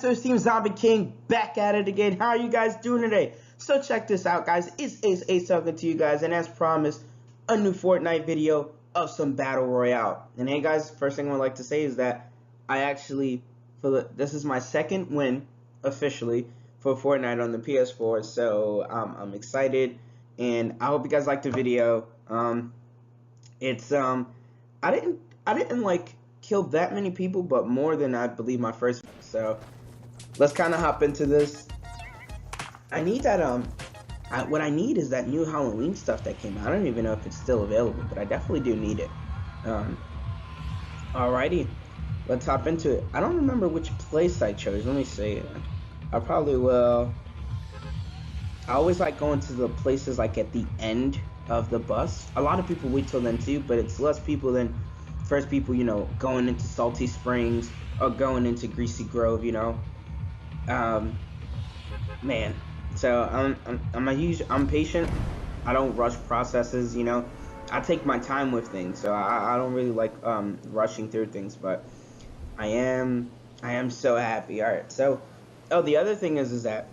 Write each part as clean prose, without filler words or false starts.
So it's Team Zombie King back at it again. How are you guys doing today? So check this out, guys. It's Ace talking to you guys, and as promised, a new Fortnite video of some Battle Royale. And hey guys, first thing I would like to say is that I actually, this is my second win officially for Fortnite on the PS4, so I'm excited, and I hope you guys liked the video. I didn't like kill that many people, but more than I believe my first one. So let's kind of hop into this. I need that what I need is that new Halloween stuff that came out. I don't even know if it's still available, but I definitely do need it. Alrighty, let's hop into it. I don't remember which place I chose. Let me see. I probably will. I always like going to the places like at the end of the bus. A lot of people wait till then too, but it's less people than first people, you know, going into Salty Springs or going into Greasy Grove, you know. Man, so I'm patient. I don't rush processes, you know. I take my time with things, so I don't really like rushing through things, but I am so happy. All right, so the other thing is that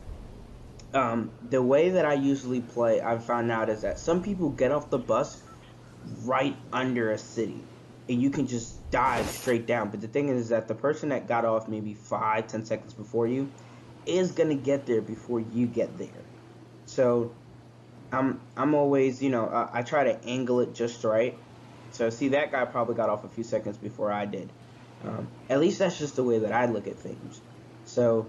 the way that I usually play, I've found out, is that some people get off the bus right under a city, and you can just dive straight down. But the thing is that the person that got off maybe 5-10 seconds before you is gonna get there before you get there. So I'm always, you know, I try to angle it just right. So see, that guy probably got off a few seconds before I did. At least that's just the way that I look at things. So,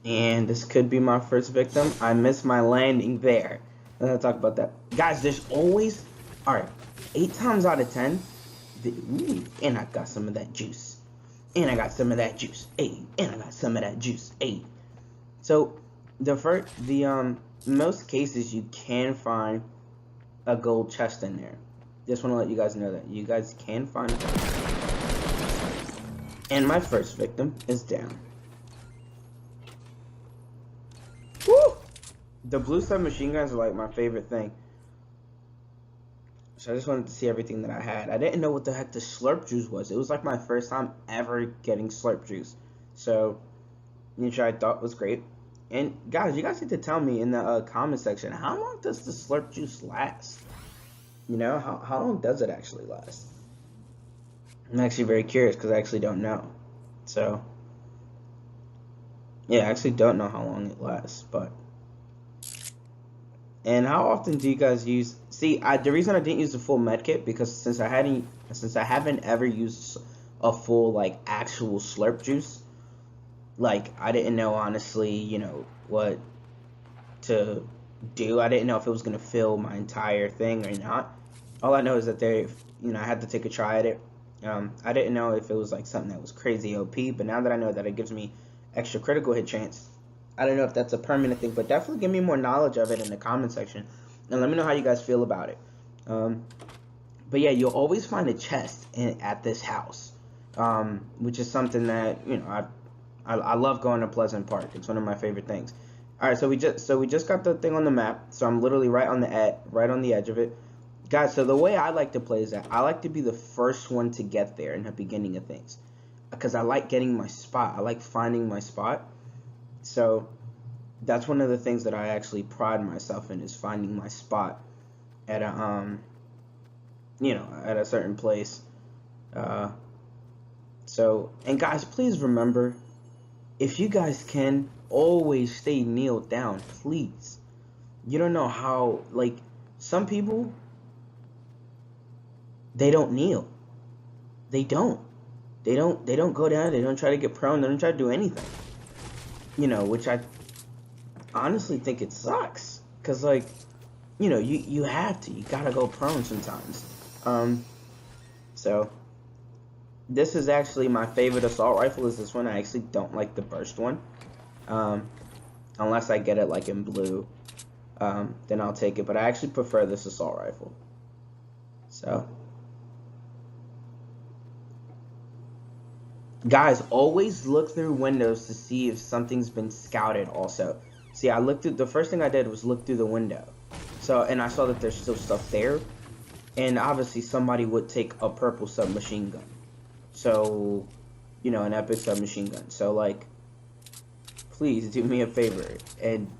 and this could be my first victim. I missed my landing there. Let's talk about that. Guys, there's always, alright, 8 times out of 10, and I got some of that juice. And I got some of that juice. Hey, and I got some of that juice. Hey. So, most cases you can find a gold chest in there. Just want to let you guys know that. You guys can find it. And my first victim is down. Woo! The blue submachine guns are like my favorite thing. So I just wanted to see everything that I had. I didn't know what the heck the slurp juice was. It was like my first time ever getting slurp juice. So, which I thought was great. And guys, you guys need to tell me in the comment section, how long does the slurp juice last? You know, how long does it actually last? I'm actually very curious because I actually don't know. So, yeah, I actually don't know how long it lasts, but. And how often do you guys use? See, the reason I didn't use the full med kit, because since I haven't ever used a full like actual slurp juice, like I didn't know honestly, you know, what to do. I didn't know if it was gonna fill my entire thing or not. All I know is that I had to take a try at it. I didn't know if it was like something that was crazy OP, but now that I know that it gives me extra critical hit chance, I don't know if that's a permanent thing, but definitely give me more knowledge of it in the comment section, and let me know how you guys feel about it. But yeah, you'll always find a chest at this house, which is something that, you know, I love going to Pleasant Park. It's one of my favorite things. All right, so we just got the thing on the map, so I'm literally right on the edge of it, guys. So the way I like to play is that I like to be the first one to get there in the beginning of things, because I like getting my spot. I like finding my spot. So that's one of the things that I actually pride myself in, is finding my spot at a at a certain place. So, and guys, please remember, if you guys can, always stay kneeled down, please. You don't know how, like, some people, they don't kneel. They don't go down, they don't try to get prone, they don't try to do anything. You know, which I honestly think it sucks, because, like, you know, you have to, you gotta go prone sometimes. So this is actually my favorite assault rifle, is this one. I actually don't like the burst one, unless I get it like in blue, then I'll take it, but I actually prefer this assault rifle. So guys, always look through windows to see if something's been scouted also. See, I looked through, the first thing I did was look through the window. So, and I saw that there's still stuff there. And obviously somebody would take a purple submachine gun. So, an epic submachine gun. So like, please do me a favor and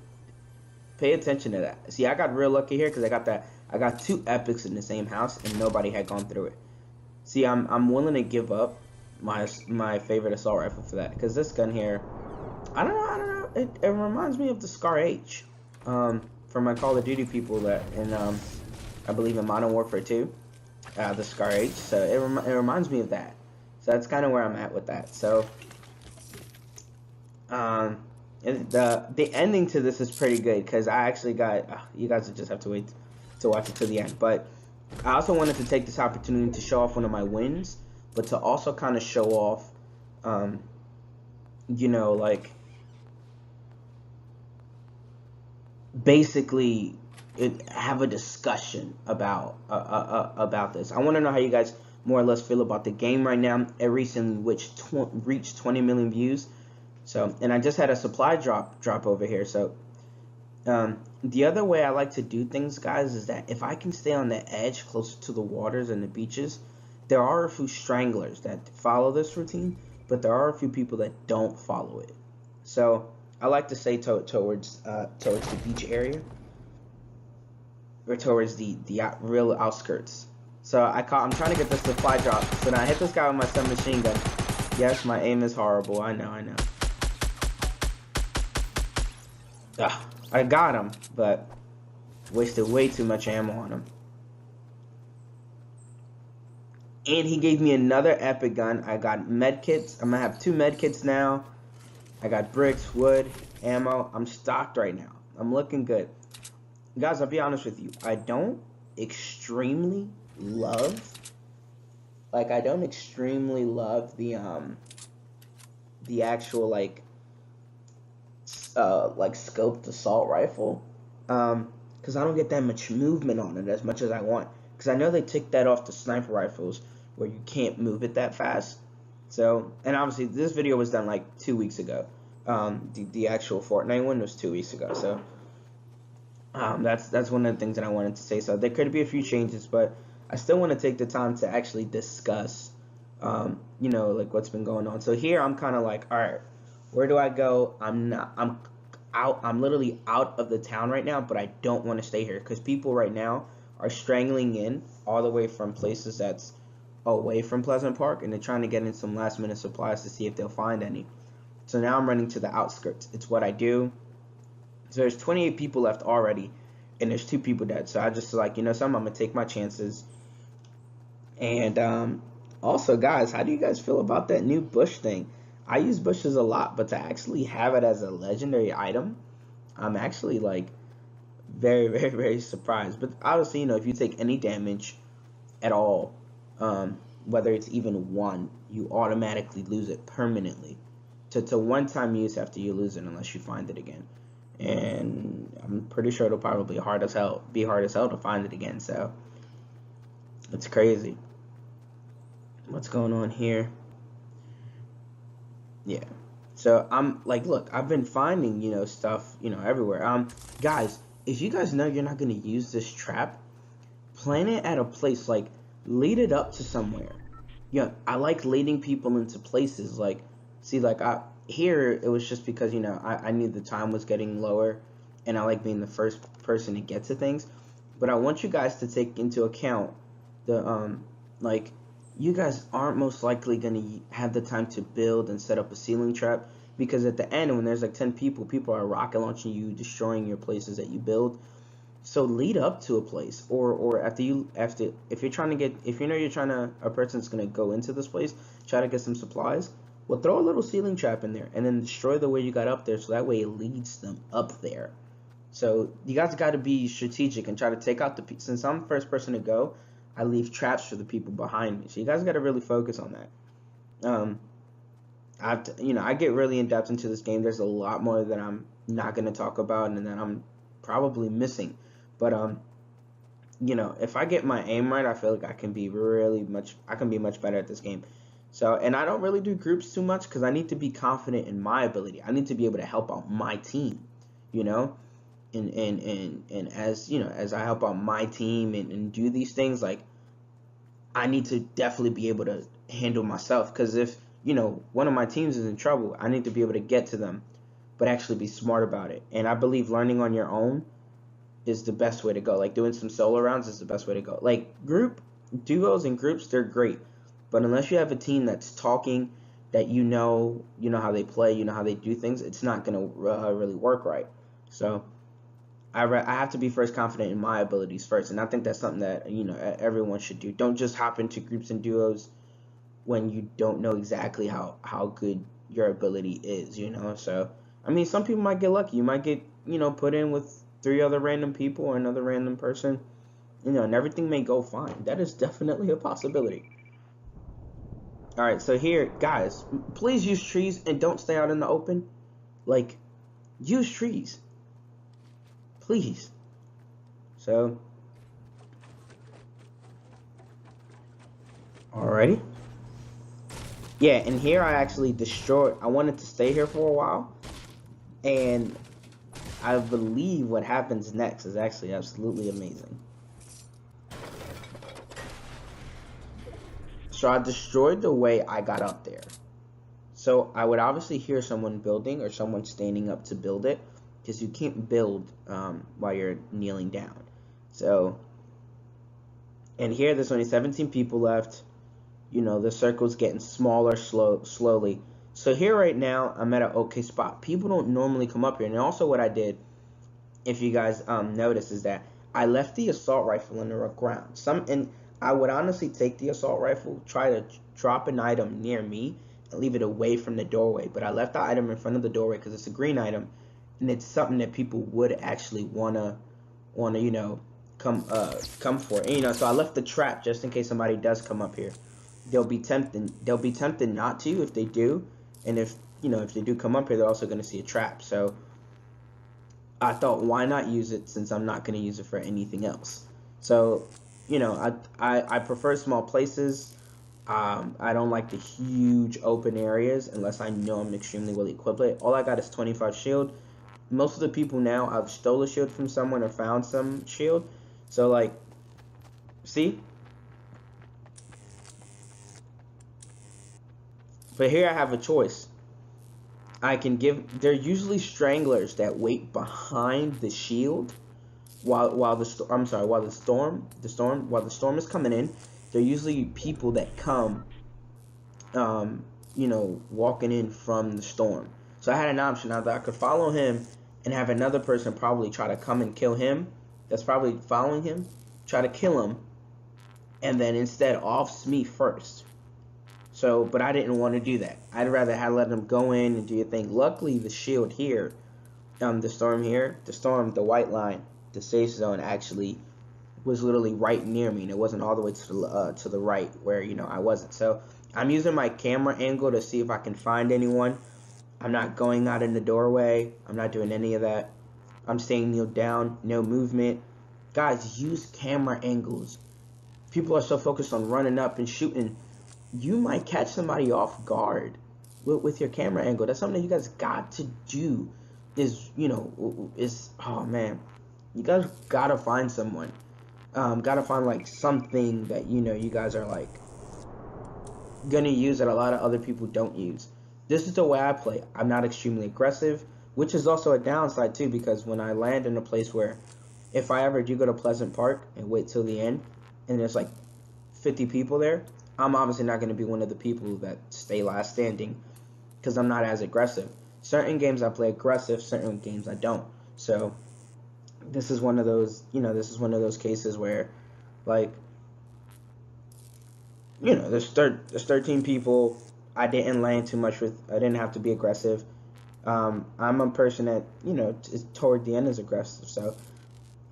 pay attention to that. See, I got real lucky here because I got two epics in the same house and nobody had gone through it. See, I'm willing to give up my favorite assault rifle for that because this gun here, I don't know. It reminds me of the Scar H, from my Call of Duty people that in I believe in Modern Warfare 2, the Scar H. So it reminds me of that. So that's kind of where I'm at with that. So the ending to this is pretty good because I actually got you guys just have to wait to watch it to the end. But I also wanted to take this opportunity to show off one of my wins, but to also kind of show off, like basically have a discussion about this. I want to know how you guys more or less feel about the game right now. It recently reached 20 million views. So, and I just had a supply drop over here. So, the other way I like to do things, guys, is that if I can stay on the edge closer to the waters and the beaches, there are a few stranglers that follow this routine, but there are a few people that don't follow it. So I like to stay towards the beach area or towards the real outskirts. So I'm trying to get this supply drop. So now I hit this guy with my submachine gun. Yes, my aim is horrible. I know. I got him, but wasted way too much ammo on him. And he gave me another epic gun. I got medkits. I'm gonna have 2 medkits now. I got bricks, wood, ammo. I'm stocked right now. I'm looking good. Guys, I'll be honest with you. I don't extremely love the actual like scoped assault rifle, because I don't get that much movement on it as much as I want, because I know they took that off the sniper rifles where you can't move it that fast. So, and obviously this video was done like 2 weeks ago. The actual Fortnite one was 2 weeks ago. So that's one of the things that I wanted to say. So there could be a few changes, but I still want to take the time to actually discuss like what's been going on. So here I'm kind of like, all right, where do I go? I'm literally out of the town right now, but I don't want to stay here because people right now are strangling in all the way from places that's away from Pleasant Park, and they're trying to get in some last minute supplies to see if they'll find any. So now I'm running to the outskirts. It's what I do. So there's 28 people left already, and there's 2 people dead. So I just like, something, I'm gonna take my chances. And also, guys, how do you guys feel about that new bush thing? I use bushes a lot, but to actually have it as a legendary item, I'm actually like very, very, very surprised. But obviously, if you take any damage at all, whether it's even 1, you automatically lose it permanently to one-time use after you lose it, unless you find it again. And I'm pretty sure it'll probably be hard as hell to find it again. So it's crazy. What's going on here? Yeah. So I'm like, look, I've been finding, stuff, everywhere. Guys, if you guys know you're not gonna use this trap, plan it at a place, like lead it up to somewhere. I like leading people into places. Like, see, like here it was just because I knew the time was getting lower, and I like being the first person to get to things. But I want you guys to take into account the like, you guys aren't most likely going to have the time to build and set up a ceiling trap, because at the end, when there's like 10 people are rocket launching you, destroying your places that you build. So lead up to a place, or if you're trying to a person's going to go into this place, try to get some supplies, well, throw a little ceiling trap in there and then destroy the way you got up there, so that way it leads them up there. So you guys got to be strategic and try to take out since I'm the first person to go, I leave traps for the people behind me. So you guys got to really focus on that. I get really in depth into this game. There's a lot more that I'm not going to talk about and that I'm probably missing. But if I get my aim right, I feel like I can be much better at this game. So, and I don't really do groups too much because I need to be confident in my ability. I need to be able to help out my team, and as I help out my team and do these things, like, I need to definitely be able to handle myself, because if one of my teams is in trouble, I need to be able to get to them, but actually be smart about it. And I believe learning on your own is the best way to go. Like doing some solo rounds is the best way to go. Like duos and groups, they're great, but unless you have a team that's talking, that you know how they play, you know how they do things, it's not gonna really work right. So I have to be first confident in my abilities first, and I think that's something that everyone should do. Don't just hop into groups and duos when you don't know exactly how good your ability is. So I mean, some people might get lucky. You might get put in with three other random people or another random person, and everything may go fine. That is definitely a possibility. All right, so here, guys, please use trees and don't stay out in the open. Like, use trees, please. So, alrighty. Yeah, and here I actually destroyed. I wanted to stay here for a while, and I believe what happens next is actually absolutely amazing. So I destroyed the way I got up there. So I would obviously hear someone building or someone standing up to build it, because you can't build while you're kneeling down. So, and here there's only 17 people left. The circle's getting smaller slowly. So here right now, I'm at an okay spot. People don't normally come up here. And also what I did, if you guys notice, is that I left the assault rifle in the ground. And I would honestly take the assault rifle, try to drop an item near me, and leave it away from the doorway. But I left the item in front of the doorway because it's a green item, and it's something that people would actually wanna come for. And, so I left the trap just in case somebody does come up here. They'll be tempted not to if they do, and if they do come up here, they're also gonna see a trap. So I thought, why not use it since I'm not gonna use it for anything else? So I prefer small places. I don't like the huge open areas unless I know I'm extremely well equipped. All I got is 25 shield. Most of the people now, I've stole a shield from someone or found some shield. So like, see? But here I have a choice. They're usually stranglers that wait behind the shield while the storm is coming in. They're usually people that come walking in from the storm. So I had an option. I thought I could follow him and have another person probably try to come and kill him. That's probably following him, try to kill him, and then instead offs me first. So, but I didn't want to do that. I'd rather have let them go in and do your thing. Luckily, the shield here, the storm, the white line, the safe zone actually was literally right near me, and it wasn't all the way to the right where I wasn't. So I'm using my camera angle to see if I can find anyone. I'm not going out in the doorway. I'm not doing any of that. I'm staying kneeled down, no movement. Guys, use camera angles. People are so focused on running up and shooting. You might catch somebody off guard with your camera angle. That's something that you guys got to do. Oh man, you guys gotta find someone. Gotta find like something that you guys are like gonna use that a lot of other people don't use. This is the way I play. I'm not extremely aggressive, which is also a downside too, because when I land in a place where, if I ever do go to Pleasant Park and wait till the end, and there's like 50 people there, I'm obviously not going to be one of the people that stay last standing, because I'm not as aggressive. Certain games I play aggressive, certain games I don't. So this is one of those, cases where, like, there's 13 people. I didn't land too much I didn't have to be aggressive. I'm a person that, is toward the end is aggressive. So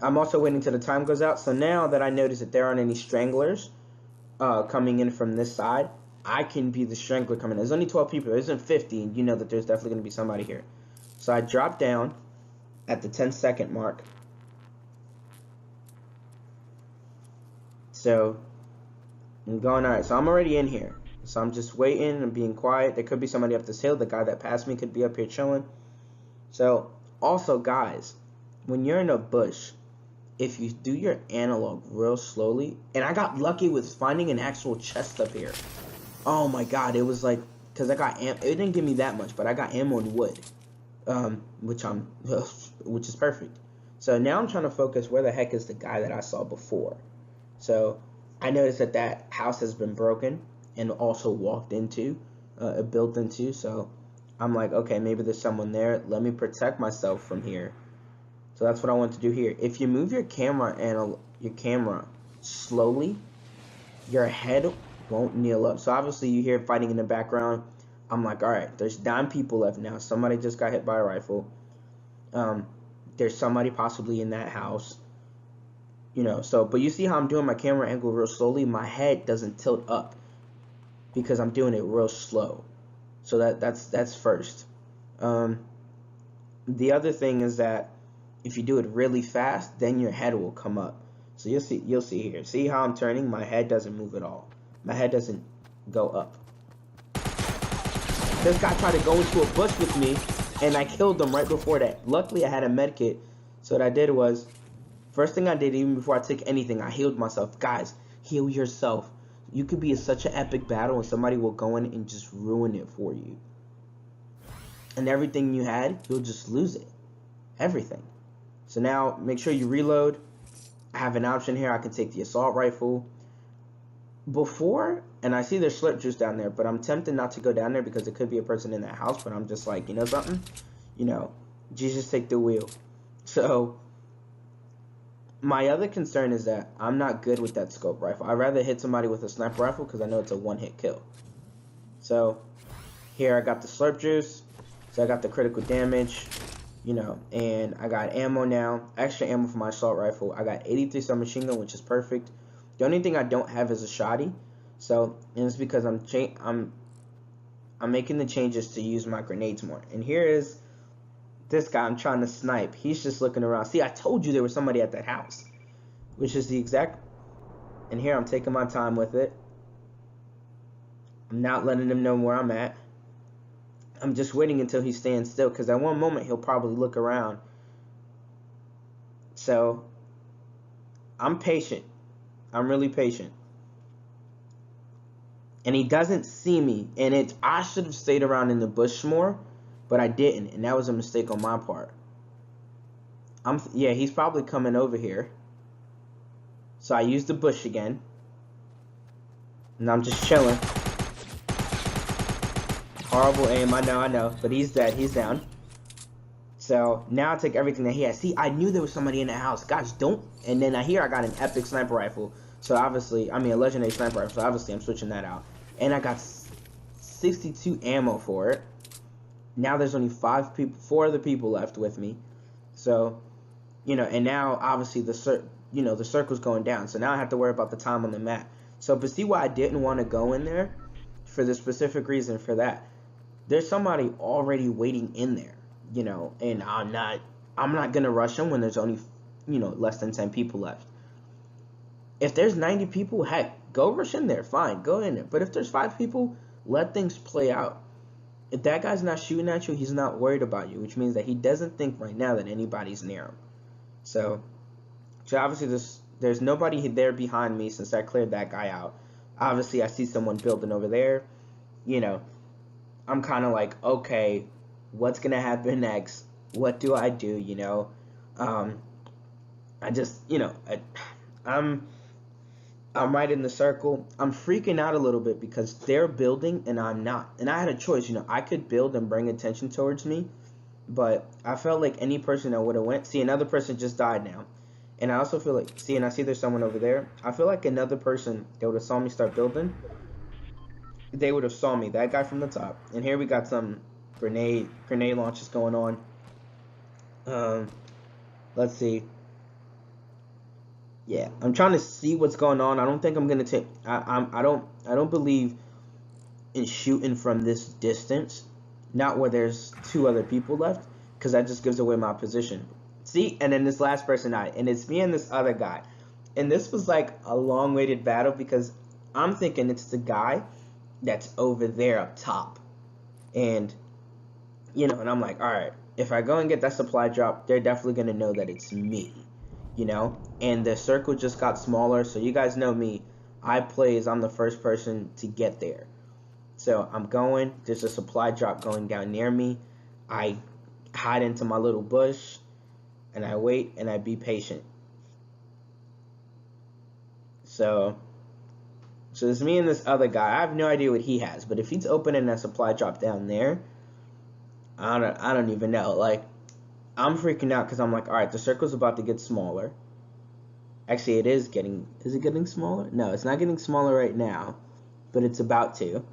I'm also waiting till the time goes out. So now that I notice that there aren't any stranglers coming in from this side, I can be the strangler coming in. There's only 12 people. There isn't 50, and you know that there's definitely going to be somebody here. So I drop down at the 10-second mark. So I'm going, all right, so I'm already in here. So I'm just waiting and being quiet. There could be somebody up this hill. The guy that passed me could be up here chilling. So also, guys, when you're in a bush, if you do your analog real slowly, and I got lucky with finding an actual chest up here. Oh my god, it was like because I got it didn't give me that much, but I got ammo and wood, which which is perfect. So now I'm trying to focus where the heck is the guy that I saw before. So I noticed that that house has been broken and also walked into, built into. So I'm like, okay, maybe there's someone there. Let me protect myself from here. So that's what I want to do here. If you move your camera slowly, your head won't kneel up. So obviously you hear fighting in the background. I'm like, all right, there's 9 people left now. Somebody just got hit by a rifle. There's somebody possibly in that house. You know, so, but you see how I'm doing my camera angle real slowly? My head doesn't tilt up because I'm doing it real slow. So that's first. The other thing is that if you do it really fast, then your head will come up. So you'll see here. See how I'm turning? My head doesn't move at all. My head doesn't go up. This guy tried to go into a bush with me, and I killed him right before that. Luckily, I had a med kit. So what I did was, first thing I did, even before I took anything, I healed myself. Guys, heal yourself. You could be in such an epic battle, and somebody will go in and just ruin it for you. And everything you had, you'll just lose it. Everything. So now, make sure you reload. I have an option here. I can take the assault rifle. Before, and I see there's slurp juice down there, but I'm tempted not to go down there because it could be a person in that house, but I'm just like, you know something? You know, Jesus take the wheel. So, my other concern is that I'm not good with that scope rifle. I'd rather hit somebody with a sniper rifle because I know it's a one-hit kill. So, here I got the slurp juice, so I got the critical damage, you know, and I got ammo now, extra ammo for my assault rifle. I got 83 submachine gun, which is perfect. The only thing I don't have is a shotty, so, and it's because I'm making the changes to use my grenades more. And here is this guy I'm trying to snipe. He's just looking around. See, I told you there was somebody at that house, which is the exact. And here I'm taking my time with it. I'm not letting him know where I'm at. I'm just waiting until he stands still, because at one moment he'll probably look around. So I'm patient. I'm really patient. And he doesn't see me. And I should have stayed around in the bush more, but I didn't. And that was a mistake on my part. Yeah, he's probably coming over here. So I used the bush again. And I'm just chilling. Horrible aim, I know. But he's dead. He's down. So now I take everything that he has. See, I knew there was somebody in the house. Guys, don't. And then I got an epic sniper rifle. So obviously, I mean a legendary sniper rifle. So obviously I'm switching that out. And I got 62 ammo for it. Now there's only 4 other people left with me. So, you know, and now obviously the circle's going down. So now I have to worry about the time on the map. So, but see why I didn't want to go in there? For the specific reason for that. There's somebody already waiting in there. You know, and I'm not gonna rush them when there's only, you know, less than 10 people left. If there's 90 people, heck, go rush in there, fine, go in there. But if there's 5 people, let things play out. If that guy's not shooting at you, he's not worried about you, which means that he doesn't think right now that anybody's near him. So obviously there's nobody there behind me since I cleared that guy out. Obviously I see someone building over there. You know, I'm kind of like, okay, what's gonna happen next? What do I do? You know, I just, you know, I'm right in the circle. I'm freaking out a little bit because they're building and I'm not. And I had a choice. You know, I could build and bring attention towards me, but I felt like any person that would have went. See, another person just died now, and I also feel like, see, and I see there's someone over there. I feel like another person that would have saw me start building, they would have saw me. That guy from the top. And here we got some grenade launches going on. Let's see. Yeah, I'm trying to see what's going on. I don't think I'm gonna take. I don't believe in shooting from this distance. Not where there's 2 other people left, because that just gives away my position. See, and then this last person died, and it's me and this other guy, and this was like a long-waited battle because I'm thinking it's the guy that's over there up top, and you know, and I'm like, all right, if I go and get that supply drop, they're definitely gonna know that it's me. You know, and the circle just got smaller, so you guys know me. I'm the first person to get there. So I'm going. There's a supply drop going down near me. I hide into my little bush, and I wait, and I be patient. So it's me and this other guy. I have no idea what he has, but if he's opening that supply drop down there, I don't even know. Like, I'm freaking out because I'm like, all right, the circle's about to get smaller. Actually, is it getting smaller? No, it's not getting smaller right now, but it's about to.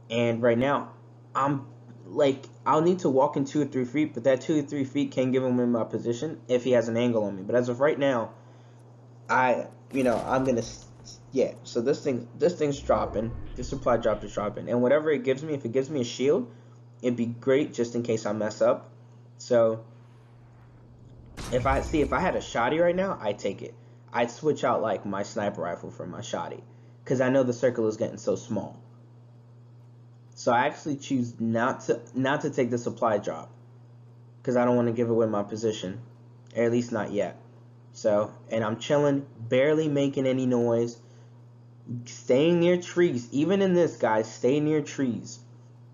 And right now, I'm like, I'll need to walk in 2 or 3 feet, but that 2 or 3 feet can give him in my position if he has an angle on me. But as of right now, I'm gonna, yeah. So this thing's dropping. This supply drop is dropping, and whatever it gives me, if it gives me a shield, it'd be great just in case I mess up. So if I had a shotty right now, I'd take it. I'd switch out like my sniper rifle for my shotty, because I know the circle is getting so small. So I actually choose not to take the supply drop, because I don't want to give away my position, or at least not yet. So, and I'm chilling, barely making any noise, staying near trees. Even in this, guys, stay near trees.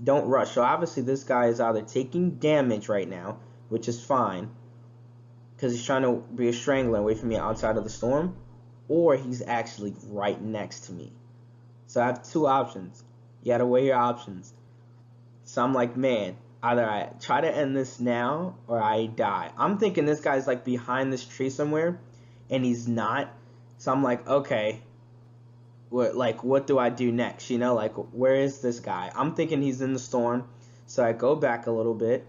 Don't rush. So obviously this guy is either taking damage right now, which is fine, because he's trying to be a strangler away from me outside of the storm, or he's actually right next to me. So I have 2 options. You gotta weigh your options. So I'm like, man, either I try to end this now or I die. I'm thinking this guy's like behind this tree somewhere, and he's not. So I'm like, okay, what do I do next? Like, where is this guy? I'm thinking he's in the storm. So I go back a little bit,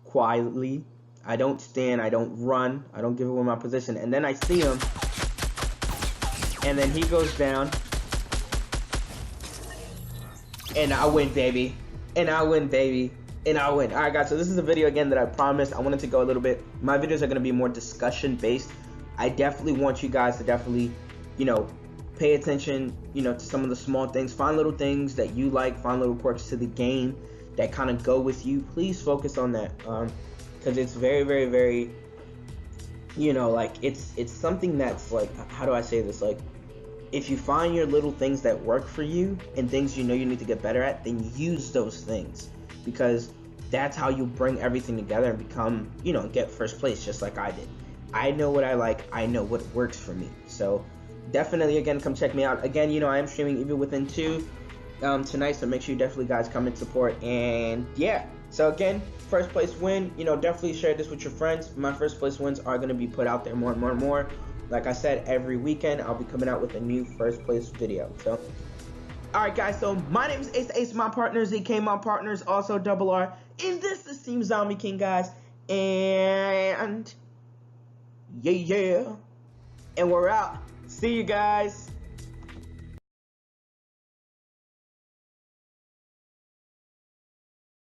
quietly. I don't stand, I don't run, I don't give away my position. And then I see him, and then he goes down, and I win, baby. And I win, baby. And I win. Alright, guys, so this is a video again that I promised. I wanted to go a little bit. My videos are going to be more discussion based. I definitely want you guys to definitely, pay attention, to some of the small things. Find little things that you like. Find little quirks to the game that kind of go with you. Please focus on that. Because it's very, very, very, like, it's something that's like, how do I say this? Like, if you find your little things that work for you and things you need to get better at, then use those things, because that's how you bring everything together and become, get first place, just like I did. I know what I like. I know what works for me. So definitely, again, come check me out. Again, I am streaming Evil Within 2 tonight, so make sure you definitely, guys, come and support. And yeah, so again, first place win. Definitely share this with your friends. My first place wins are going to be put out there more and more and more. Like I said, every weekend I'll be coming out with a new first place video. So, alright, guys, so my name is Ace, my partner ZK, my partner is also Double R, and this is Team Zombie King, guys. And yeah, and we're out. See you guys.